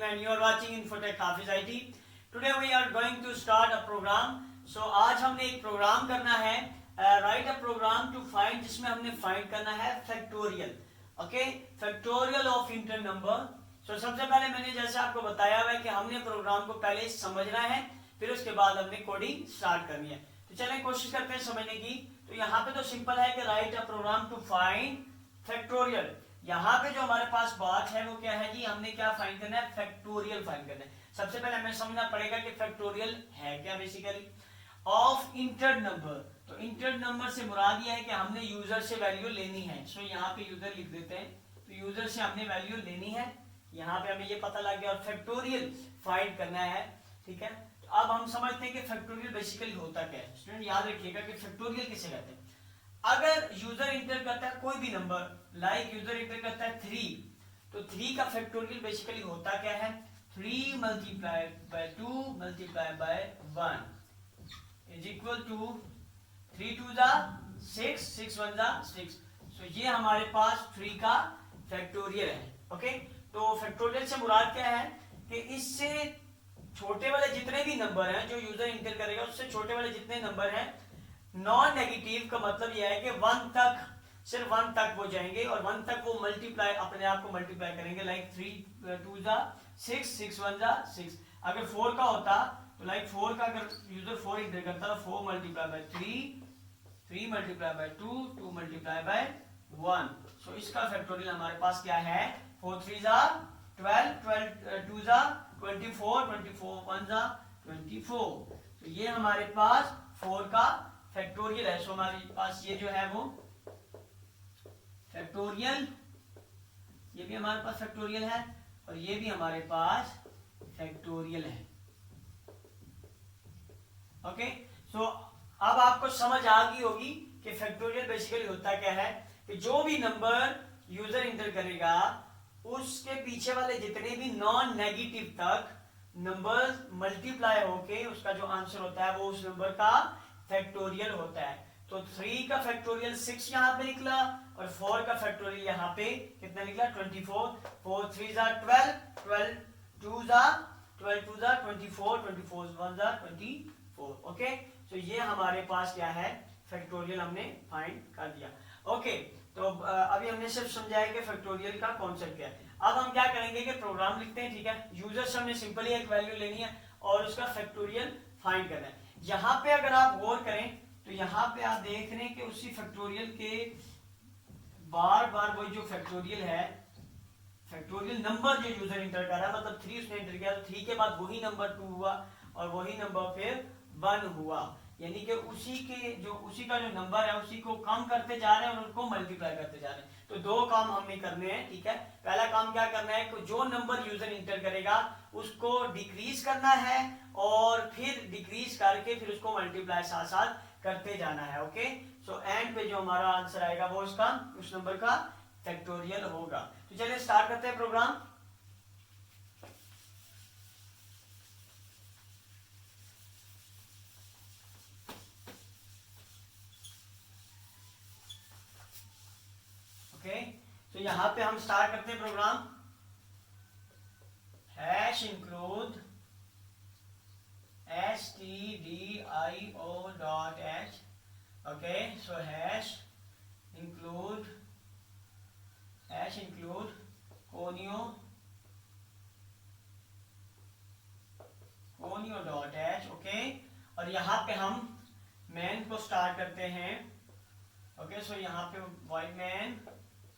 and you are watching Infotech Hafiz IT. Today we are going to start a program. So आज हमने एक program करना है, write a program to find, जिसमें हमने find करना है factorial. Okay, factorial of enter number. So सबसे पहले मैंने जैसे आपको बताया हुआ है कि हमने प्रोग्राम को पहले समझना है, फिर उसके बाद हमने कोडिंग स्टार्ट करनी है. तो चलें कोशिश करते हैं समझने की. तो यहाँ पे तो सिंपल है कि write a program to find factorial. यहाँ पे जो हमारे पास बात है वो क्या है जी, हमने क्या फाइंड करना है, फैक्टोरियल फाइंड करना है. सबसे पहले हमें समझना पड़ेगा कि फैक्टोरियल है क्या. Basically of enter number. तो इंटर नंबर से मुराद यह है कि हमने यूजर से वैल्यू लेनी है. सो यहाँ पे यूजर लिख देते हैं. तो यूजर से हमने वैल्यू लेनी है, यहाँ पे हमें ये पता लग गया. और फैक्टोरियल फाइंड करना है. ठीक है, तो अब हम समझते हैं कि फैक्टोरियल बेसिकली होता क्या है. स्टूडेंट याद रखिएगा कि फैक्टोरियल किसे कहते हैं. अगर यूजर इंटर करता है कोई भी नंबर, लाइक यूजर इंटर करता है 3, तो 3 का फैक्टोरियल बेसिकली होता क्या है, 3 multiplied by 2 multiplied by 1 is equal to 3 2 जा 6, 6 1 जा 6. सो ये हमारे पास 3 का फैक्टोरियल है. ओके, तो फैक्टोरियल से मुराद क्या है कि इससे छोटे वाले जितने भी नंबर हैं जो यूजर इंटर करेगा, उससे छोटे वाले जितने नंबर हैं नॉन नेगेटिव का मतलब यह है कि 1 तक, सिर्फ 1 तक वो जाएंगे और 1 तक वो मल्टीप्लाई, अपने आप को मल्टीप्लाई करेंगे. लाइक 3 2 जा 6, 6 1 जा 6. अगर 4 का होता तो लाइक 4 का अगर यूजर 4 इंटर करता तो 4 multiply by 3, 3 multiply by 2, 2 multiply by 1. सो इसका फैक्टोरियल हमारे पास क्या है, 4 3 जा 12, 12 2 जा 24, 24 1 जा 24. तो ये हमारे पास 4 का फैक्टोरियल है. सो हमारे पास ये जो है वो फैक्टोरियल, ये भी हमारे पास फैक्टोरियल है और ये भी हमारे पास फैक्टोरियल है. ओके, सो अब आपको समझ आ गई होगी कि फैक्टोरियल बेसिकली होता क्या है, कि जो भी नंबर यूजर इंटर करेगा उसके पीछे वाले जितने भी नॉन नेगेटिव तक नंबर मल्टीप्लाई होके उसका जो आंसर होता है वो उस नंबर का फैक्टोरियल होता है. तो 3 का फैक्टोरियल 6 यहाँ पे निकला और 4 का फैक्टोरियल यहाँ पे कितना निकला, 24. 4 3 जा 12, 12 2 जा 12 2 जा 24, 24 1 जा 24. ओके, तो ये हमारे पास क्या है, फैक्टोरियल हमने फाइंड कर दिया. ओके, तो अभी हमने सिर्फ समझाया कि फैक्टोरियल का कॉन्सेप्ट क्या है. अब हम क्या करेंगे कि प्रोग्राम लिखते हैं. ठीक है, यूजर से हमने सिंपली एक वैल्यू लेनी है और उसका फैक्टोरियल फाइंड करना है. यहाँ पे अगर आप गौर करें तो यहाँ पे आप देख रहे हैं कि उसी फैक्टोरियल के बार बार वही जो फैक्टोरियल है, फैक्टोरियल नंबर जो यूजर इंटर कर रहा है, मतलब 3 उसने इंटर किया तो 3 के बाद वही नंबर 2 हुआ और वही नंबर फिर 1 हुआ. यानी कि उसी का जो नंबर है उसी को कम करते जा रहे हैं और उनको मल्टीप्लाई करते जा रहे हैं. तो 2 काम हमें करने हैं. ठीक है, पहला काम क्या करना है, जो नंबर यूजर इंटर करेगा उसको डिक्रीज करना है और फिर डिक्रीज करके फिर उसको मल्टीप्लाई साथ साथ करते जाना है. ओके, सो एंड पे जो हमारा आंसर आएगा वो उसका उस नंबर का फैक्टोरियल होगा. तो चलिए स्टार्ट करते हैं प्रोग्राम. ओके, तो यहाँ पे हम स्टार्ट करते हैं program. Hash include stdio.h. Okay, so hash include conio.h. Okay, और यहाँ पे हम मैन को स्टार्ट करते हैं. ओके, सो यहाँ पे void main.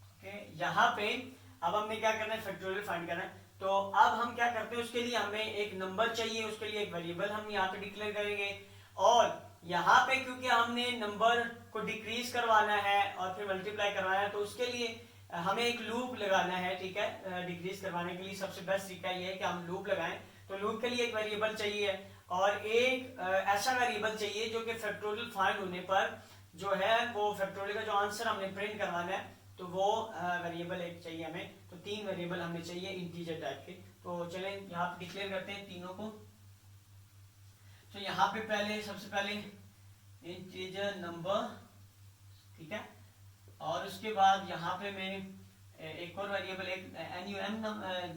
ओके, यहाँ पे अब हमने क्या करना है, फैक्टोरियल फाइंड करना है. तो अब हम क्या करते हैं, उसके लिए हमें एक नंबर चाहिए, उसके लिए एक वेरिएबल हम यहाँ पे डिक्लेयर करेंगे. और यहाँ पे क्योंकि हमने नंबर को डिक्रीज करवाना है और फिर मल्टीप्लाई करवाना है, तो उसके लिए हमें एक लूप लगाना है. ठीक है, डिक्रीज करवाने के लिए सबसे बेस्ट तरीका ये है कि हम लूप लगाएं. तो लूप के लिए एक वेरिएबल चाहिए और एक ऐसा वेरिएबल चाहिए जो कि फैक्टोरियल फाइंड होने पर जो है वो फैक्टोरियल का जो आंसर हमने प्रिंट करवाना है तो वो वेरिएबल एक चाहिए हमें. तो 3 वेरिएबल हमें चाहिए इंटीजर टाइप के. तो चलें यहाँ पे डिक्लेयर करते हैं तीनों को. तो यहाँ पे पहले सबसे पहले इंटीजर नंबर. ठीक है, और उसके बाद यहाँ पे मैं एक और वेरिएबल, एक NUM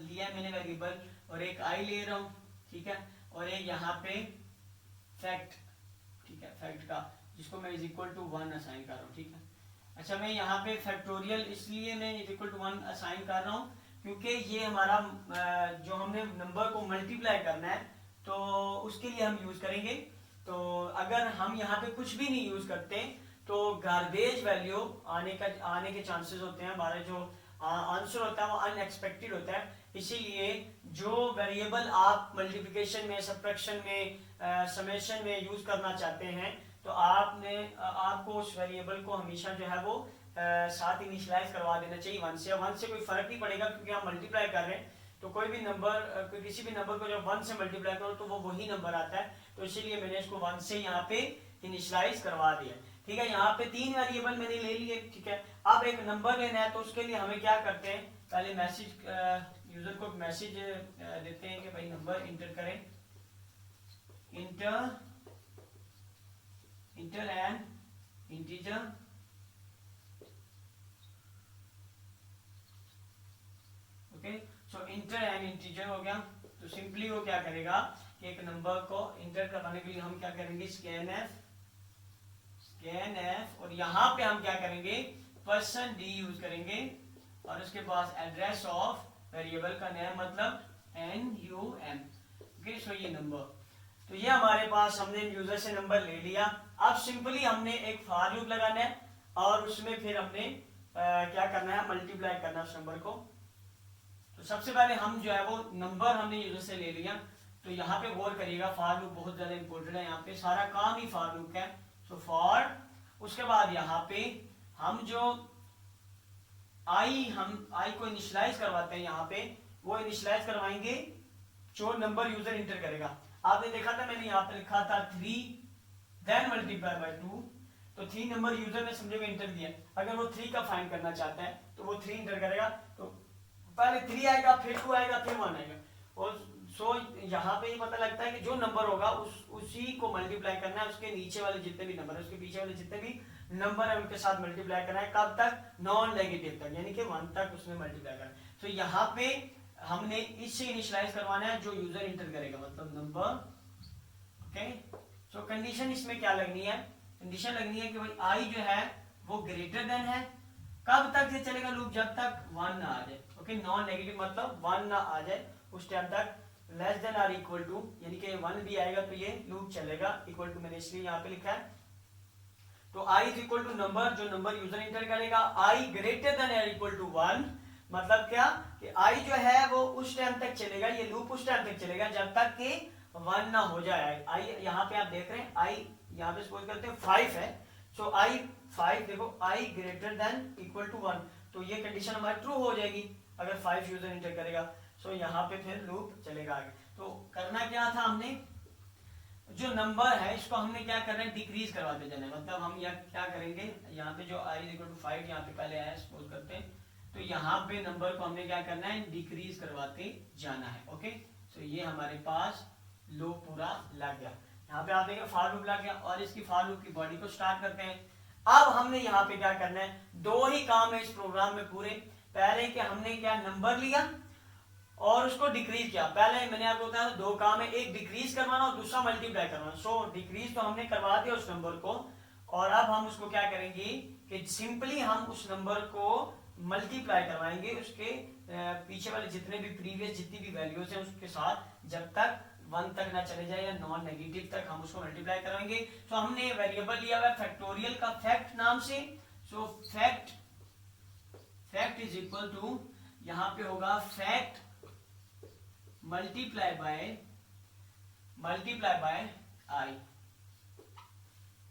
लिया है मैंने वेरिएबल, और एक आई ले रहा हूँ, ठीक है, और एक यहाँ पे फैक्ट, ठीक है, फैक्ट का जिसको मैं इज इक्वल टू 1 असाइन कर रहा हूँ, ठीक है। अच्छा, मैं यहाँ पे फैक्टोरियल इसलिए मैं इज इक्वल टू 1 असाइन कर रहा हूँ क्योंकि ये हमारा जो हमने नंबर को मल्टीप्लाई करना है तो उसके लिए हम यूज करेंगे। तो अगर हम यहाँ पे कुछ भी नहीं यूज करते तो गार्बेज वैल्यू आने के चांसेस होते हैं, हमारा जो आंसर होता है वो अनएक्सपेक्टेड होता है। इसीलिए जो वेरिएबल आप मल्टीप्लिकेशन में, सब्ट्रैक्शन में, समेशन में यूज करना चाहते हैं तो आपको उस वेरिएबल को हमेशा जो है वो साथ इनिशियलाइज करवा देना चाहिए 1 से। 1 से कोई फर्क नहीं पड़ेगा क्योंकि हम मल्टीप्लाई कर रहे हैं, तो कोई भी नंबर, किसी भी नंबर को जब 1 से मल्टीप्लाई करो तो वो वही नंबर आता है, तो इसीलिए मैंने इसको 1 से यहाँ पे इनिशियलाइज करवा दिया, ठीक है। यहाँ पे 3 वेरिएबल मैंने ले लिए, ठीक है। अब एक नंबर लेना है तो उसके लिए हमें क्या करते हैं, पहले मैसेज, यूजर को मैसेज देते हैं कि भाई नंबर इंटर करें, इंटर एन इंटीजर, ओके। सो इंटर एन इंटीजर हो गया। तो सिंपली वो क्या करेगा कि एक नंबर को इंटर करवाने के लिए हम क्या करेंगे, स्कैन एफ, और यहाँ पे हम क्या करेंगे, %d यूज करेंगे, और उसके बाद एड्रेस ऑफ वेरिएबल का नाम मतलब NUM, ओके। सो ये नंबर, तो ये हमारे पास हमने यूजर से नंबर ले लिया। अब सिंपली हमने एक फॉर लूप लगाना है और उसमें फिर हमने क्या करना है, मल्टीप्लाई करना है उस नंबर को। तो सबसे पहले हम जो है वो नंबर हमने यूजर से ले लिया, तो यहाँ पे गौर करिएगा, फॉर लूप बहुत ज्यादा इंपॉर्टेंट है, यहाँ पे सारा काम ही फॉर लूप का है। सो फॉर, उसके बाद यहाँ पे हम जो आई को इनिशियलाइज करवाते हैं, यहाँ पे वो इनिशियलाइज करवाएंगे जो नंबर यूजर इंटर करेगा। आपने देखा था मैंने यहाँ पे लिखा था 3 देन मल्टीप्लाई बाय 2, तो 3 नंबर यूजर ने समझो इंटर दिया, अगर वो 3 का फाइंड करना चाहता है तो वो 3 इंटर करेगा, तो पहले 3 आएगा, फिर 2 आएगा, फिर 1 आएगा, और सो यहाँ पे ये पता लगता है कि जो नंबर होगा उसी को मल्टीप्लाई करना है, उसके नीचे वाले जितने भी नंबर है, उसके पीछे वाले जितने भी नंबर है उनके साथ मल्टीप्लाई करना है, कब तक, नॉन नेगेटिव तक, यानी कि 1 तक उसमें मल्टीप्लाई करना है। तो यहाँ पे हमने इससे इनिशियलाइज करवाना है जो यूजर इंटर करेगा, मतलब नंबर, ओके। सो कंडीशन इसमें क्या लगनी है, कंडीशन लगनी है कि भाई आई जो है वो ग्रेटर देन है, कब तक ये चलेगा लूप, जब तक 1 ना आ जाए, ओके। नॉन नेगेटिव मतलब 1 ना आ जाए उस टाइम तक, less than or equal to, यानी कि 1 भी आएगा तो ये लूप चलेगा, इक्वल टू मैंने इसलिए यहाँ पे लिखा है। तो i is equal to number, जो नंबर यूजर इंटर करेगा, i greater than or equal to 1, मतलब क्या कि i जो है वो उस टाइम तक चलेगा, ये लूप उस टाइम तक चलेगा जब तक कि 1 ना हो जाए। i यहाँ पे आप देख रहे हैं, i यहाँ पे सपोज करते हैं 5 है, सो i 5, देखो i greater than equal to 1, तो ये कंडीशन हमारी ट्रू हो जाएगी अगर 5 यूजर इंटर करेगा। सो यहाँ पे फिर लूप चलेगा आगे। तो करना क्या था, हमने जो नंबर है इसको हमने क्या करना है, डिक्रीज करवाते जाना है, मतलब हम यहाँ क्या करेंगे, यहाँ पे जो i इक्वल टू 5 यहाँ पे पहले आया सपोज करते हैं, तो यहाँ पे नंबर को हमने क्या करना है, डिक्रीज करवाते जाना है, ओके। सो ये हमारे पास लूप पूरा लग गया। यहाँ पे आप देखें फॉर लूप लग गया, और इसकी फॉर लूप की बॉडी को स्टार्ट करते हैं। अब हमने यहाँ पे क्या करना है, 2 ही काम है इस प्रोग्राम में पूरे। पहले कि हमने क्या नंबर लिया और उसको डिक्रीज किया, पहले मैंने आपको बताया 2 काम है, एक डिक्रीज करवाना और दूसरा मल्टीप्लाई करवाना। सो डिक्रीज तो हमने करवा दिया उस नंबर को, और अब हम उसको क्या करेंगे कि सिंपली हम उस नंबर को मल्टीप्लाई करवाएंगे उसके पीछे वाले जितने भी प्रीवियस जितनी भी वैल्यूज हैं उसके साथ, जब तक 1 तक ना चले जाए या नॉन नेगेटिव तक हम उसको मल्टीप्लाई करवाएंगे। तो हमने वेरिएबल लिया हुआ फैक्टोरियल का फैक्ट नाम से। So fact is equal to, यहाँ पे होगा फैक्ट मल्टीप्लाई बाय आई,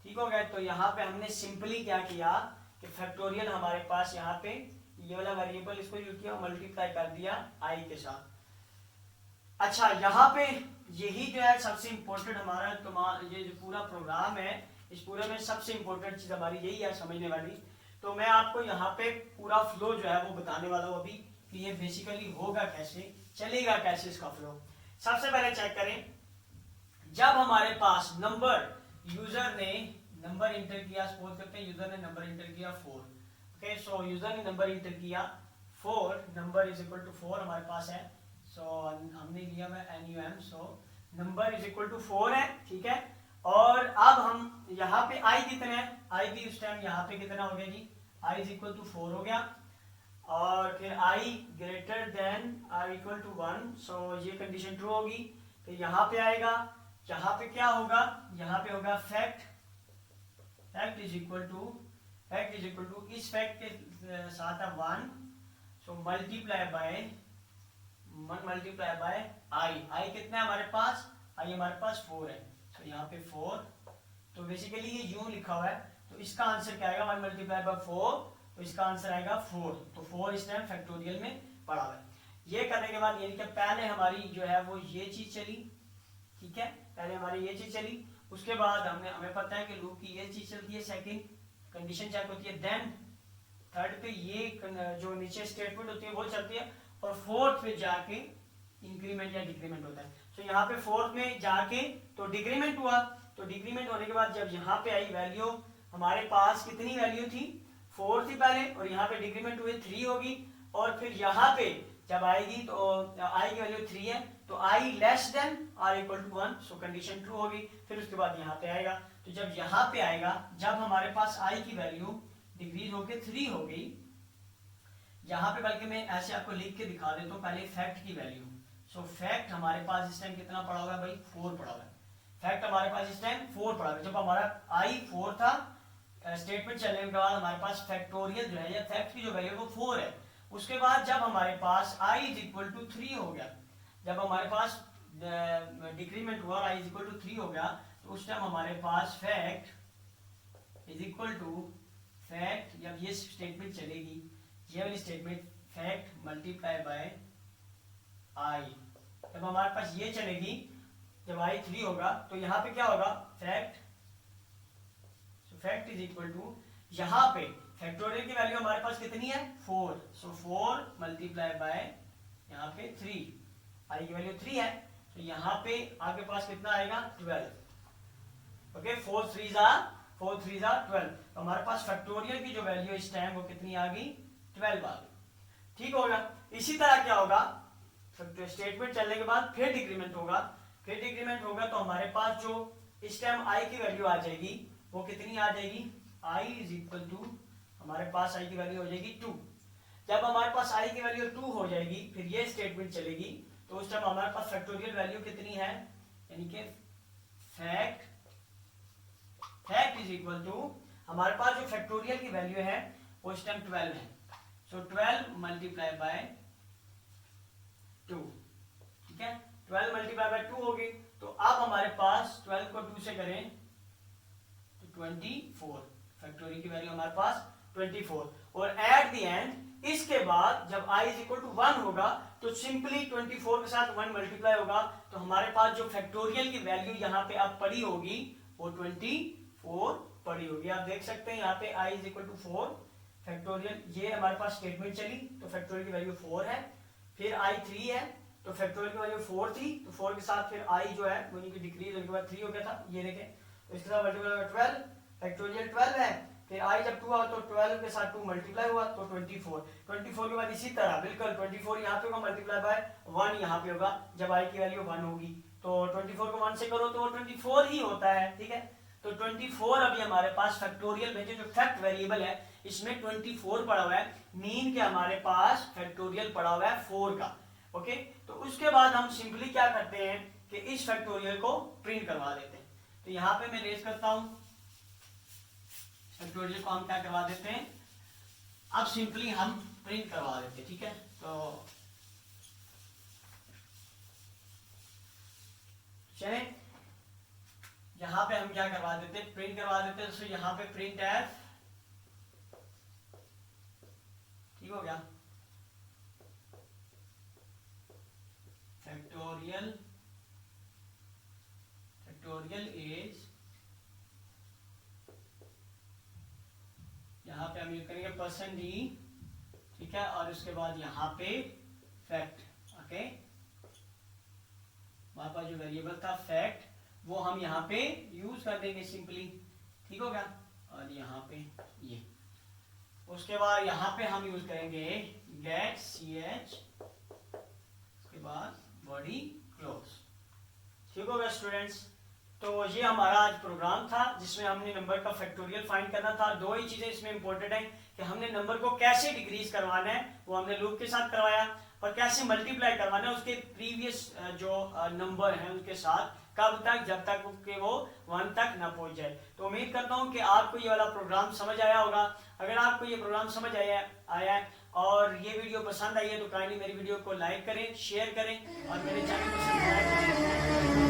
ठीक हो गया। तो यहाँ पे हमने सिंपली क्या किया कि फैक्टोरियल हमारे पास यहाँ पे ये वाला वेरिएबल इसको यूज किया, मल्टीप्लाई कर दिया आई के साथ। अच्छा, यहाँ पे यही जो है सबसे इंपॉर्टेंट हमारा, ये जो पूरा प्रोग्राम है इस पूरे में सबसे इंपॉर्टेंट चीज हमारी यही है समझने वाली। तो मैं आपको यहाँ पे पूरा फ्लो जो है वो बताने वाला हूँ अभी कि ये बेसिकली होगा कैसे, चलेगा कैसे इसका फ्लो। सबसे पहले चेक करें, जब हमारे पास यूजर ने नंबर इंटर किया, सपोज करते हैं यूजर ने नंबर इंटर किया 4, ओके। सो यूजर ने नंबर इंटर किया 4 नंबर इज इक्वल टू 4 हमारे पास है। सो हमने लिया हुआ NUM, so number is equal to 4 है, ठीक है। और अब हम यहाँ पे i कितना है, i भी उस टाइम यहाँ पे कितना हो गया जी, i इज इक्वल टू 4 हो गया। और फिर i greater than or equal to 1, so ये कंडीशन ट्रू होगी। फिर यहाँ पे आएगा, यहाँ पे क्या होगा, यहाँ पे होगा फैक्ट इज इक्वल टू इस फैक्ट के साथ अब 1, सो मल्टीप्लाई बाय i कितना है हमारे पास, i हमारे पास 4 है, तो यहाँ पे 4, तो बेसिकली ये यूं लिखा हुआ है, तो इसका आंसर क्या आएगा 1 मल्टीप्लाई बाय 4, तो इसका आंसर आएगा 4। तो 4 इस टाइम फैक्टोरियल में पड़ा हुआ है। ये करने के बाद यानी कि पहले हमारी जो है वो ये चीज चली, ठीक है, पहले हमारी ये चीज चली, उसके बाद हमें पता है कि लूप की ये चीज चलती है, सेकंड कंडीशन चेक होती है, देन थर्ड पे ये जो नीचे स्टेटमेंट होती है वो चलती है, और फोर्थ पे जाके इंक्रीमेंट या डिक्रीमेंट होता है। तो यहाँ पे फोर्थ में जाके तो डिक्रीमेंट हुआ, तो डिक्रीमेंट होने के बाद जब यहाँ पे आई वैल्यू, हमारे पास कितनी वैल्यू थी, 4 थी पहले, और यहाँ पे डिक्रीमेंट हुए 3 होगी, और फिर यहाँ पे जब आएगी तो i की वैल्यू 3 है, तो i less than or equal to 1, so condition true होगी। फिर उसके बाद यहाँ पे आएगा, तो जब यहाँ पे आएगा, जब हमारे पास i की वैल्यू डिक्रीज होकर 3 हो गई, यहाँ पे बल्कि मैं ऐसे आपको लिख के दिखा देता हूँ पहले फैक्ट की वैल्यू। सो फैक्ट हमारे पास इस टाइम कितना पड़ा हुआ है भाई, 4 पड़ा हुआ है। फैक्ट हमारे पास इस टाइम 4 पड़ा हुआ है। जब हमारा i 4 था, स्टेटमेंट चलने के बाद हमारे पास फैक्टोरियल जो है या फैक्ट की जो वैल्यू है वो 4 है। उसके बाद जब हमारे पास i इज इक्वल टू 3 हो गया, जब हमारे पास डिक्रीमेंट हुआ और i इज इक्वल टू 3 हो गया, तो उस टाइम हमारे पास fact is equal to fact, जब ये स्टेटमेंट चलेगी, ये वाली statement fact multiply by i, जब हमारे पास ये चलेगी, जब i 3 होगा, तो यहाँ पे क्या होगा, फैक्ट इज इक्वल टू, यहाँ पे फैक्टोरियल की वैल्यू हमारे पास कितनी है 4, सो 4 मल्टीप्लाई बाय यहाँ पे 3, i की वैल्यू 3 है, तो यहाँ पे आपके पास कितना आएगा 12, ओके, 4 3 जा 12, तो हमारे पास फैक्टोरियल की जो वैल्यू इस टाइम वो कितनी आ गई, 12 आ गई, ठीक होगा। इसी तरह क्या होगा, स्टेटमेंट चलने के बाद फिर डिक्रीमेंट होगा, तो हमारे पास जो इस टाइम i की वैल्यू आ जाएगी वो कितनी आ जाएगी, i इज इक्वल टू, हमारे पास i की वैल्यू हो जाएगी 2। जब हमारे पास i की वैल्यू 2 हो जाएगी, फिर ये स्टेटमेंट चलेगी, तो उस टाइम हमारे पास फैक्टोरियल वैल्यू कितनी है, यानी कि फैक्ट इज इक्वल टू, हमारे पास जो फैक्टोरियल की वैल्यू है वो इस टाइम 12 है, सो 12 मल्टीप्लाई बाय 2, ठीक है, 12 मल्टीप्लाई बाय 2 होगी। तो अब हमारे पास 12 को 2 से करें तो 24, फैक्टोरियल की वैल्यू हमारे पास 24, और एट द एंड इसके बाद जब i इज इक्वल टू 1 होगा, तो सिंपली 24 के साथ 1 मल्टीप्लाई होगा, तो हमारे पास जो फैक्टोरियल की वैल्यू यहाँ पे अब पड़ी होगी वो 24 पड़ी होगी। आप देख सकते हैं यहाँ पे i is equal to 4, factorial, ये हमारे पास स्टेटमेंट चली, तो फैक्टोरियल की वैल्यू 4 है, फिर i 3 है, तो फैक्टोरियल की वैल्यू 4 थी, तो 4 के साथ फिर i जो है वो इनकी डिक्रीज होने के बाद 3 हो गया था, ये देखें, तो इसके साथ मल्टीप्लाई 12, फैक्टोरियल 12 है, फिर i जब 2 हुआ तो 12 के साथ 2 मल्टीप्लाई हुआ तो 24 के बाद इसी तरह बिल्कुल 24 यहाँ पे होगा मल्टीप्लाई बाय 1 यहाँ पे होगा, जब i की वैल्यू 1 होगी, तो 24 को 1 से करो तो 24 ही होता है, ठीक है। तो 24 अभी हमारे पास फैक्टोरियल में जो फैक्ट वेरिएबल है इसमें 24 पड़ा हुआ है, मीन के हमारे पास फैक्टोरियल पड़ा हुआ है 4 का, ओके। तो उसके बाद हम सिंपली क्या करते हैं कि इस फैक्टोरियल को प्रिंट करवा देते हैं। तो यहाँ पे मैं रेज करता हूं, फैक्टोरियल को हम क्या करवा देते हैं, अब सिंपली हम प्रिंट करवा देते हैं, ठीक है। तो चले यहाँ पे हम क्या करवा देते हैं, प्रिंट करवा देते हैं, तो यहाँ पे प्रिंट एफ, ठीक हो गया, फैक्टोरियल इज, यहाँ पे हम यूज करेंगे %d, ठीक है, और उसके बाद यहाँ पे फैक्ट, ओके, हमारे पास जो वेरिएबल था फैक्ट वो हम यहाँ पे यूज कर देंगे सिंपली, ठीक होगा, और यहाँ पे ये उसके बाद यहाँ पे हम यूज करेंगे गेट ch, उसके बाद बॉडी क्लोज। ठीक होगा स्टूडेंट्स। तो ये हमारा आज प्रोग्राम था जिसमें हमने नंबर का फैक्टोरियल फाइंड करना था। दो ही चीजें इसमें इंपॉर्टेंट है कि हमने नंबर को कैसे डिक्रीज करवाना है वो हमने लूप के साथ करवाया, और कैसे मल्टीप्लाई करवाना है उसके प्रीवियस जो नंबर है उनके साथ, कब तक, जब तक कि वो 1 तक ना पहुंच जाए। तो उम्मीद करता हूं कि आपको ये वाला प्रोग्राम समझ आया होगा। अगर आपको ये प्रोग्राम समझ आया है और ये वीडियो पसंद आई है तो काइंडली मेरी वीडियो को लाइक करें, शेयर करें और मेरे चैनल को सब्सक्राइब करें।